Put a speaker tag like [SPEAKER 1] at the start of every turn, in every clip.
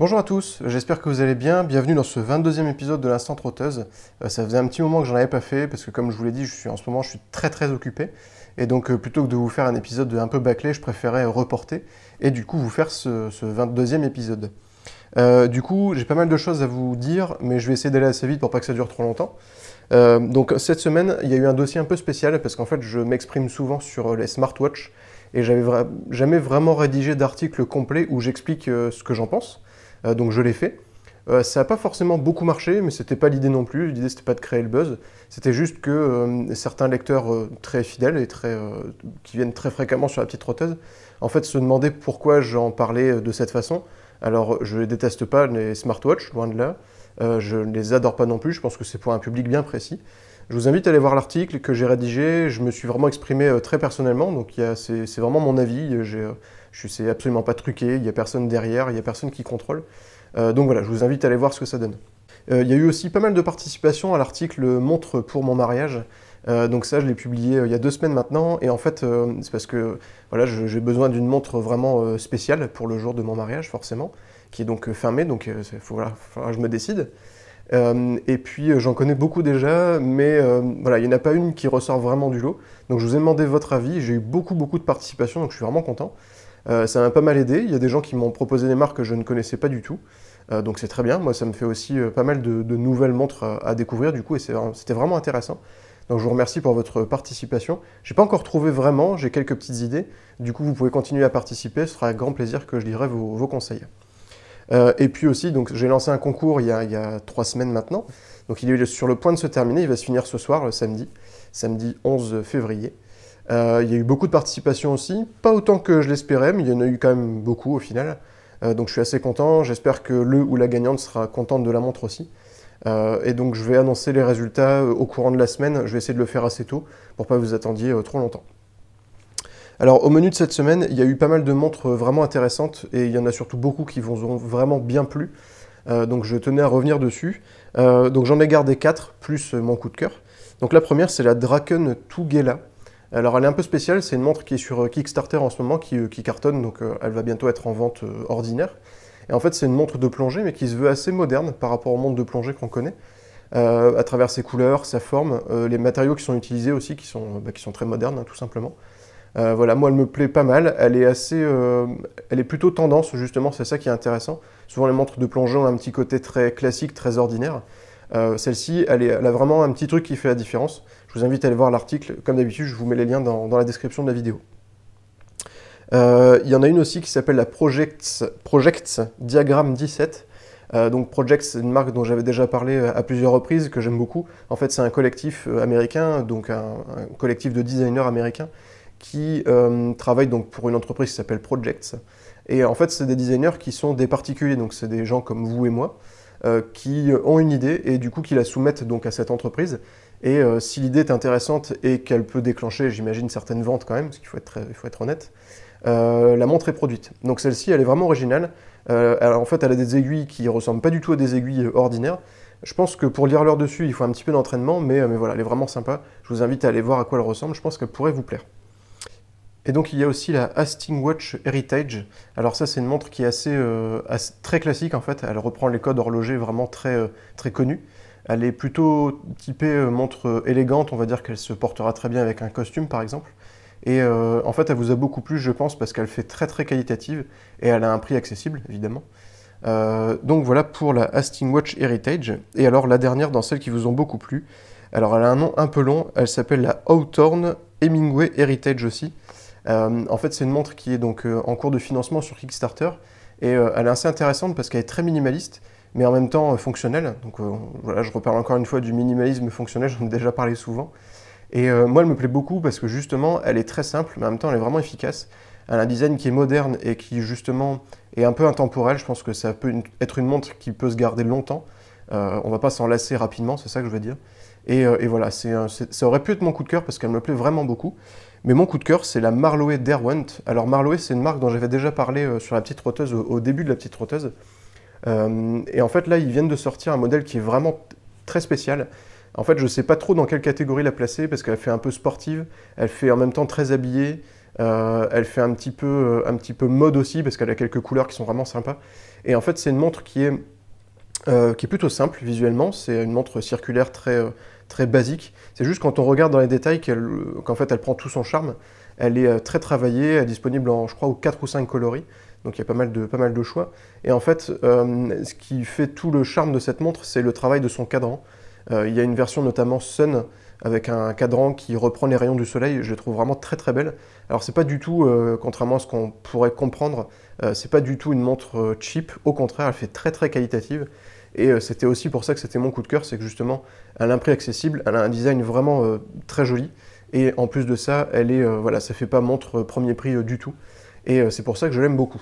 [SPEAKER 1] Bonjour à tous, j'espère que vous allez bien. Bienvenue dans ce 22e épisode de l'Instant Trotteuse. Ça faisait un petit moment que j'en avais pas fait parce que comme je vous l'ai dit, en ce moment je suis très occupé. Et donc plutôt que de vous faire un épisode un peu bâclé, je préférais reporter et du coup vous faire ce 22e épisode. Du coup, j'ai pas mal de choses à vous dire, mais je vais essayer d'aller assez vite pour pas que ça dure trop longtemps. Donc cette semaine, il y a eu un dossier un peu spécial parce qu'en fait je m'exprime souvent sur les smartwatches et j'avais jamais vraiment rédigé d'article complet où j'explique ce que j'en pense. Donc je l'ai fait. Ça n'a pas forcément beaucoup marché, mais c'était pas l'idée non plus. L'idée c'était pas de créer le buzz. C'était juste que certains lecteurs très fidèles et qui viennent très fréquemment sur la petite trotteuse, en fait se demandaient pourquoi j'en parlais de cette façon. Alors je ne déteste pas les smartwatches, loin de là. Je ne les adore pas non plus. Je pense que c'est pour un public bien précis. Je vous invite à aller voir l'article que j'ai rédigé. Je me suis vraiment exprimé très personnellement, donc c'est vraiment mon avis. C'est absolument pas truqué, il n'y a personne derrière, il n'y a personne qui contrôle. Donc voilà, je vous invite à aller voir ce que ça donne. Il y a eu aussi pas mal de participation à l'article Montre pour mon mariage. Donc ça, je l'ai publié il y a 2 semaines maintenant. Et en fait, c'est parce que voilà, j'ai besoin d'une montre vraiment spéciale pour le jour de mon mariage, forcément, qui est donc fermée, donc il faudra que je me décide. Et puis j'en connais beaucoup déjà, mais voilà, il n'y en a pas une qui ressort vraiment du lot. Donc je vous ai demandé votre avis, j'ai eu beaucoup de participation, donc je suis vraiment content. Ça m'a pas mal aidé, il y a des gens qui m'ont proposé des marques que je ne connaissais pas du tout, donc c'est très bien, moi ça me fait aussi pas mal de nouvelles montres à découvrir du coup, et c'était vraiment intéressant. Donc je vous remercie pour votre participation. J'ai pas encore trouvé vraiment, j'ai quelques petites idées, du coup vous pouvez continuer à participer, ce sera avec grand plaisir que je lirai vos conseils. Et puis aussi, donc j'ai lancé un concours il y a 3 semaines maintenant, donc il est sur le point de se terminer, il va se finir ce soir, le samedi 11 février. Il y a eu beaucoup de participation aussi, pas autant que je l'espérais, mais il y en a eu quand même beaucoup au final. Donc je suis assez content, j'espère que le ou la gagnante sera contente de la montre aussi. Et donc je vais annoncer les résultats au courant de la semaine, je vais essayer de le faire assez tôt pour pas que vous attendiez trop longtemps. Alors au menu de cette semaine, il y a eu pas mal de montres vraiment intéressantes et il y en a surtout beaucoup qui vous ont vraiment bien plu. Donc je tenais à revenir dessus. Donc j'en ai gardé 4, plus mon coup de cœur. Donc la première, c'est la Draken 2 Gela. Alors elle est un peu spéciale, c'est une montre qui est sur Kickstarter en ce moment, qui cartonne, donc elle va bientôt être en vente ordinaire. Et en fait c'est une montre de plongée, mais qui se veut assez moderne par rapport aux montres de plongée qu'on connaît, à travers ses couleurs, sa forme, les matériaux qui sont utilisés aussi, qui sont très modernes, hein, tout simplement. Voilà, moi elle me plaît pas mal, elle est plutôt tendance justement, c'est ça qui est intéressant. Souvent les montres de plongée ont un petit côté très classique, très ordinaire. Celle-ci, elle a vraiment un petit truc qui fait la différence. Je vous invite à aller voir l'article, comme d'habitude je vous mets les liens dans la description de la vidéo. Il y en a une aussi qui s'appelle la Projects Diagram 17. Donc Projects, c'est une marque dont j'avais déjà parlé à plusieurs reprises, que j'aime beaucoup. En fait c'est un collectif américain, donc un collectif de designers américains qui travaillent donc pour une entreprise qui s'appelle Projects. Et en fait c'est des designers qui sont des particuliers, donc c'est des gens comme vous et moi, qui ont une idée et du coup qui la soumettent donc à cette entreprise. Et si l'idée est intéressante et qu'elle peut déclencher, j'imagine, certaines ventes quand même, parce qu'il faut être honnête, la montre est produite. Donc celle-ci, elle est vraiment originale. En fait, elle a des aiguilles qui ressemblent pas du tout à des aiguilles ordinaires. Je pense que pour lire l'heure dessus, il faut un petit peu d'entraînement, mais voilà, elle est vraiment sympa. Je vous invite à aller voir à quoi elle ressemble, je pense qu'elle pourrait vous plaire. Et donc il y a aussi la Asting Watch Heritage. Alors ça c'est une montre qui est très classique en fait, elle reprend les codes horlogers vraiment très connus. Elle est plutôt typée montre élégante, on va dire qu'elle se portera très bien avec un costume par exemple. Et en fait elle vous a beaucoup plu je pense parce qu'elle fait très qualitative et elle a un prix accessible évidemment. Donc voilà pour la Asting Watch Heritage. Et alors la dernière dans celles qui vous ont beaucoup plu, alors elle a un nom un peu long, elle s'appelle la Hawthorne Hemingway Heritage aussi. En fait, c'est une montre qui est donc en cours de financement sur Kickstarter et elle est assez intéressante parce qu'elle est très minimaliste mais en même temps fonctionnelle. Donc voilà, je reparle encore une fois du minimalisme fonctionnel, j'en ai déjà parlé souvent. Et moi, elle me plaît beaucoup parce que justement, elle est très simple mais en même temps, elle est vraiment efficace. Elle a un design qui est moderne et qui justement est un peu intemporel. Je pense que ça peut être une montre qui peut se garder longtemps. On va pas s'en lasser rapidement, c'est ça que je veux dire. Et voilà, ça aurait pu être mon coup de cœur parce qu'elle me plaît vraiment beaucoup. Mais mon coup de cœur, c'est la Marlowe Derwent. Alors Marlowe, c'est une marque dont j'avais déjà parlé sur la petite trotteuse, au début de la petite trotteuse. Et en fait, là, ils viennent de sortir un modèle qui est vraiment très spécial. En fait, je ne sais pas trop dans quelle catégorie la placer, parce qu'elle fait un peu sportive, elle fait en même temps très habillée, Elle fait un petit peu mode aussi, parce qu'elle a quelques couleurs qui sont vraiment sympas. Et en fait, c'est une montre qui est plutôt simple visuellement. C'est une montre circulaire très basique. C'est juste quand on regarde dans les détails qu'en fait, elle prend tout son charme. Elle est très travaillée, elle est disponible en, je crois, 4 ou 5 coloris. Donc il y a pas mal de choix. Et en fait, ce qui fait tout le charme de cette montre, c'est le travail de son cadran. Il y a une version notamment Sun, avec un cadran qui reprend les rayons du soleil. Je la trouve vraiment très belle. Alors c'est pas du tout, contrairement à ce qu'on pourrait comprendre, c'est pas du tout une montre cheap. Au contraire, elle fait très qualitative. Et c'était aussi pour ça que c'était mon coup de cœur, c'est que justement, elle a un prix accessible, elle a un design vraiment très joli. Et en plus de ça, voilà, ça fait pas montre premier prix du tout. Et c'est pour ça que je l'aime beaucoup.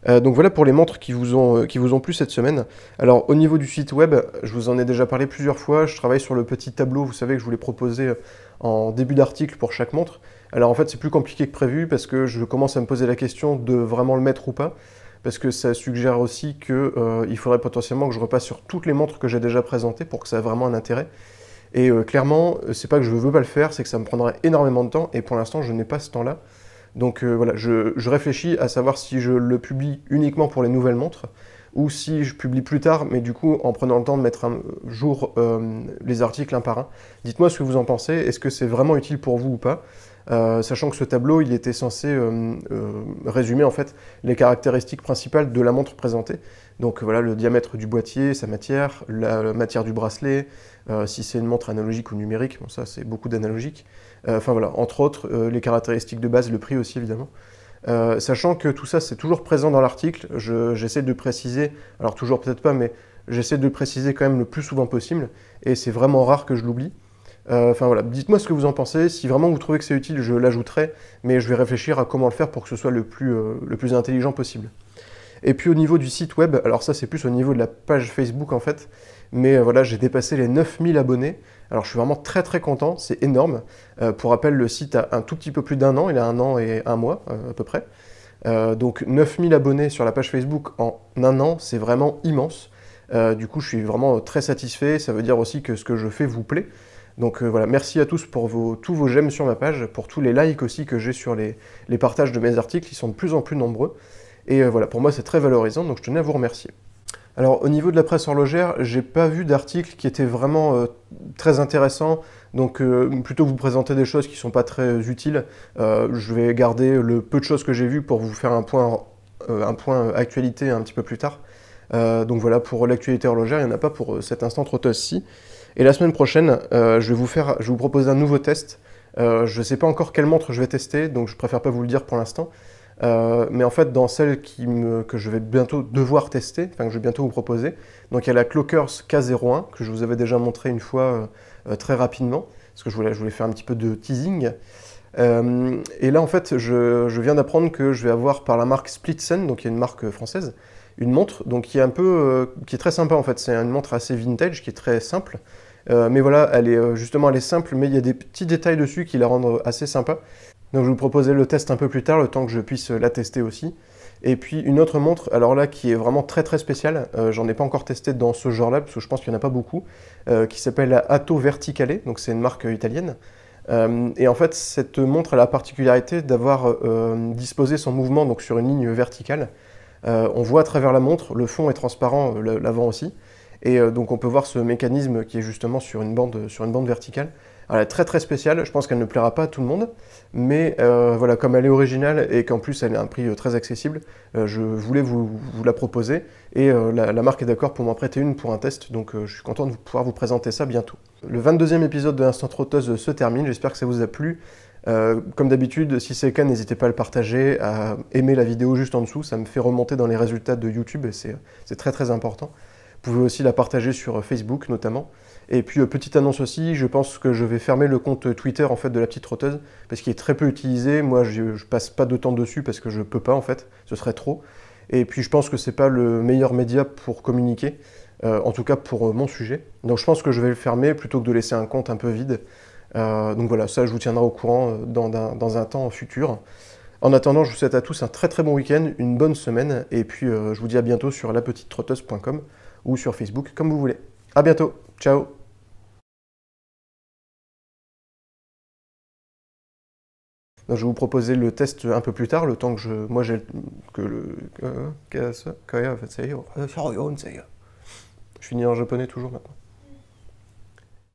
[SPEAKER 1] Donc voilà pour les montres qui vous ont plu cette semaine. Alors au niveau du site web, je vous en ai déjà parlé plusieurs fois, je travaille sur le petit tableau, vous savez, que je vous l'ai proposé en début d'article pour chaque montre. Alors en fait c'est plus compliqué que prévu parce que je commence à me poser la question de vraiment le mettre ou pas, parce que ça suggère aussi qu'il faudrait potentiellement que je repasse sur toutes les montres que j'ai déjà présentées pour que ça ait vraiment un intérêt. Et clairement, c'est pas que je veux pas le faire, c'est que ça me prendrait énormément de temps, et pour l'instant je n'ai pas ce temps-là. Donc voilà, je réfléchis à savoir si je le publie uniquement pour les nouvelles montres, ou si je publie plus tard, mais du coup en prenant le temps de mettre un jour les articles un par un. Dites-moi ce que vous en pensez, est-ce que c'est vraiment utile pour vous ou pas? Sachant que ce tableau, il était censé résumer en fait les caractéristiques principales de la montre présentée. Donc voilà, le diamètre du boîtier, sa matière, la matière du bracelet, si c'est une montre analogique ou numérique, bon ça c'est beaucoup d'analogique. Enfin voilà, entre autres, les caractéristiques de base, le prix aussi évidemment. Sachant que tout ça c'est toujours présent dans l'article, j'essaie de préciser, alors toujours peut-être pas, mais j'essaie de le préciser quand même le plus souvent possible, et c'est vraiment rare que je l'oublie. Enfin voilà, dites-moi ce que vous en pensez, si vraiment vous trouvez que c'est utile, je l'ajouterai, mais je vais réfléchir à comment le faire pour que ce soit le plus intelligent possible. Et puis au niveau du site web, alors ça c'est plus au niveau de la page Facebook en fait, mais voilà, j'ai dépassé les 9000 abonnés, alors je suis vraiment très content, c'est énorme. Pour rappel, le site a un tout petit peu plus d'un an, il a 1 an et 1 mois à peu près. Donc 9000 abonnés sur la page Facebook en 1 an, c'est vraiment immense. Du coup, je suis vraiment très satisfait, ça veut dire aussi que ce que je fais vous plaît. Donc voilà, merci à tous pour tous vos j'aime sur ma page, pour tous les likes aussi que j'ai sur les partages de mes articles, ils sont de plus en plus nombreux. Et voilà, pour moi c'est très valorisant, donc je tenais à vous remercier. Alors au niveau de la presse horlogère, j'ai pas vu d'article qui était vraiment très intéressant, donc plutôt que vous présenter des choses qui sont pas très utiles, je vais garder le peu de choses que j'ai vues pour vous faire un point actualité un petit peu plus tard. Donc voilà, pour l'actualité horlogère, il n'y en a pas pour cet instant trotteuse-ci. Et la semaine prochaine, je vais vous proposer un nouveau test. Je ne sais pas encore quelle montre je vais tester, donc je préfère pas vous le dire pour l'instant. Mais en fait, dans celle que je vais bientôt devoir tester, enfin que je vais bientôt vous proposer, donc il y a la Clockers K01, que je vous avais déjà montré une fois très rapidement, parce que je voulais faire un petit peu de teasing. Et là, en fait, je viens d'apprendre que je vais avoir par la marque Splitsen, donc il y a une marque française, une montre donc qui est très sympa en fait. C'est une montre assez vintage qui est très simple. Mais voilà, elle est simple, mais il y a des petits détails dessus qui la rendent assez sympa. Donc je vous proposais le test un peu plus tard, le temps que je puisse la tester aussi. Et puis une autre montre, alors là qui est vraiment très spéciale, j'en ai pas encore testé dans ce genre-là, parce que je pense qu'il n'y en a pas beaucoup, qui s'appelle la Atto Verticale, donc c'est une marque italienne. Et en fait, cette montre a la particularité d'avoir disposé son mouvement donc, sur une ligne verticale. On voit à travers la montre, le fond est transparent, l'avant aussi. Et donc on peut voir ce mécanisme qui est justement sur une bande verticale. Alors, elle est très spéciale, je pense qu'elle ne plaira pas à tout le monde, mais voilà, comme elle est originale et qu'en plus elle a un prix très accessible, je voulais vous la proposer, et la marque est d'accord pour m'en prêter une pour un test, donc je suis content de pouvoir vous présenter ça bientôt. Le 22e épisode de l'Instant Trotteuse se termine, j'espère que ça vous a plu. Comme d'habitude, si c'est le cas, n'hésitez pas à le partager, à aimer la vidéo juste en dessous, ça me fait remonter dans les résultats de YouTube et c'est très important. Vous pouvez aussi la partager sur Facebook notamment. Et puis petite annonce aussi, je pense que je vais fermer le compte Twitter en fait de la petite trotteuse parce qu'il est très peu utilisé. Moi, je passe pas de temps dessus parce que je peux pas en fait, ce serait trop. Et puis je pense que c'est pas le meilleur média pour communiquer, en tout cas pour mon sujet. Donc je pense que je vais le fermer plutôt que de laisser un compte un peu vide. Donc voilà, ça je vous tiendrai au courant dans un temps futur. En attendant, je vous souhaite à tous un très bon week-end, une bonne semaine, et puis je vous dis à bientôt sur lapetitetrotteuse.com ou sur Facebook, comme vous voulez. À bientôt, ciao! Donc, je vais vous proposer le test un peu plus tard, le temps que moi j'ai que le je finis en japonais toujours maintenant.